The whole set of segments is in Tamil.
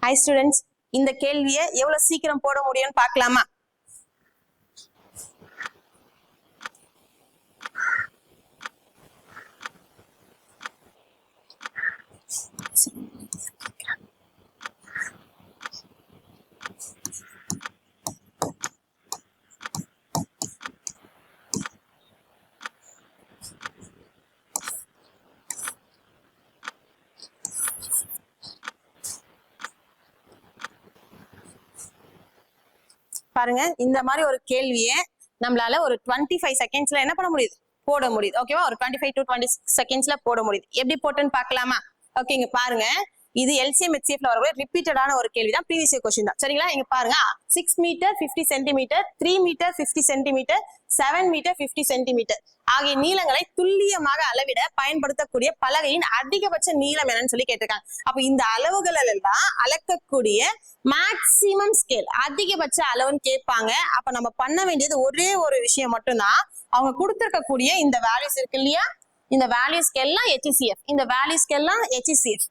Hi students, இந்த கேள்வியை எவ்வளவு சீக்கிரம் போட முடியும்னு பார்க்கலாமா? பாருங்க, இந்த மாதிரி ஒரு கேள்வியை நம்மளால ஒரு 25 செகண்ட்ஸ்ல என்ன பண்ண முடியுது, போட முடியுது. ஓகேவா? ஒரு 25 to 26 செகண்ட்ஸ்ல போட முடியுது. எப்படி போட்டுன்னு பார்க்கலாமா? ஓகேங்க, பாருங்க. இது LCM HCFல வரக்கூடிய ரிப்பீட்டடான ஒரு கேள்வி தான், ப்ரீவியஸ் இயர் क्वेश्चन தான். சரிங்களா? இங்க பாருங்க, 6 metre 50 centimetre, 3 metre 50 centimetre, 7 metre 50 centimetre ஆகிய நீளங்களை துல்லியமாக அளவிட பயன்படுத்தக்கூடிய பலகையின் அதிகபட்ச நீளம் என்னன்னு சொல்லி கேட்டிருக்காங்க. அப்ப இந்த அளவுகள் எல்லாம் அளக்கக்கூடிய மேக்சிமம் ஸ்கேல், அதிகபட்ச அளவுன்னு கேட்பாங்க. அப்ப நம்ம பண்ண வேண்டியது ஒரே ஒரு விஷயம் மட்டும்தான். அவங்க கொடுத்திருக்கக்கூடிய இந்த வேல்யூஸ் இருக்கு இல்லையா, இந்த வேல்யூஸ்க்கு எல்லாம் HCF, இந்த வேல்யூஸ்க்கு எல்லாம் HCF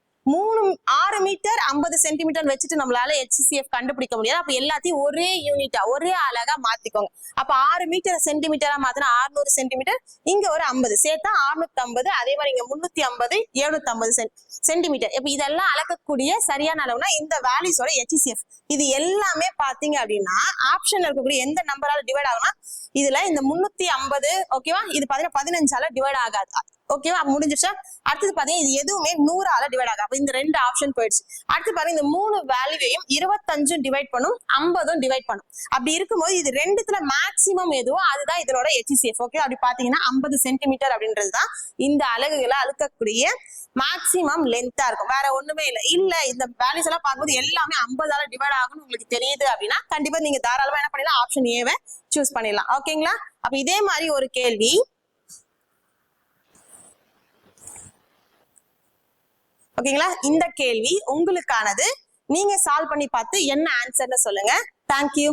6 மீட்டர் 50 சென்டிமீட்டர் வச்சுட்டு நம்மளால HCF கண்டுபிடிக்க முடியாது. அப்ப எல்லாத்தையும் ஒரே யூனிட்டா, ஒரே அழகா மாத்திக்கோங்க. அப்ப 6 மீட்டர் சென்டிமீட்டரா மாத்தினா 600 சென்டிமீட்டர், இங்க ஒரு 50 சேர்த்தா 650, அதே மாதிரி இங்க 350, 750 சென்டிமீட்டர். இப்ப இதெல்லாம் அளக்கக்கூடிய சரியான அளவுனா இந்த வேல்யூஸோட HCF. இது எல்லாமே பாத்தீங்க அப்படின்னா ஆப்ஷன்ல இருக்கக்கூடிய எந்த நம்பரால டிவைட் ஆகும்னா இதுல இந்த 350, ஓகேவா, இது பாத்தீங்கன்னா 15ஆல டிவைட் ஆகாது. ஓகேவா, முடிஞ்சிருச்சா? அடுத்தது பாத்தீங்கன்னா இது எதுவுமே 100ஆல டிவைட் ஆகும். அப்ப இந்த ரெண்டு ஆப்ஷன் போயிடுச்சு. அடுத்து பாருங்க, இந்த 3 வேல்யூவையும் 25 டிவைட் பண்ணும், 50 டிவைட் பண்ணும். அப்படி இருக்கும்போது இது ரெண்டுத்துல மேக்சிமம் எதுவோ அதுதான் இதனோட HCF. ஓகே, அப்படி பாத்தீங்கன்னா 50 சென்டிமீட்டர் அப்படின்றதுதான் இந்த அலகுகளை அழுக்கக்கூடிய மேக்சிமம் லென்த்தா இருக்கும். வேற ஒண்ணுமே இல்லை. இல்ல இந்த வேல்யூஸ் எல்லாம் பார்க்கும்போது எல்லாமே 50ஆல டிவைட் ஆகும்னு உங்களுக்கு தெரியுது அப்படின்னா கண்டிப்பா நீங்க தாராளமா என்ன பண்ணிடலாம், ஆப்ஷன் ஏவை சூஸ் பண்ணிடலாம். ஓகேங்களா? அப்ப இதே மாதிரி ஒரு கேள்வி, ஓகேங்களா, இந்த கேள்வி உங்களுக்கானது. நீங்க சால்வ் பண்ணி பார்த்து என்ன ஆன்சர்னு சொல்லுங்க. தேங்க்யூ.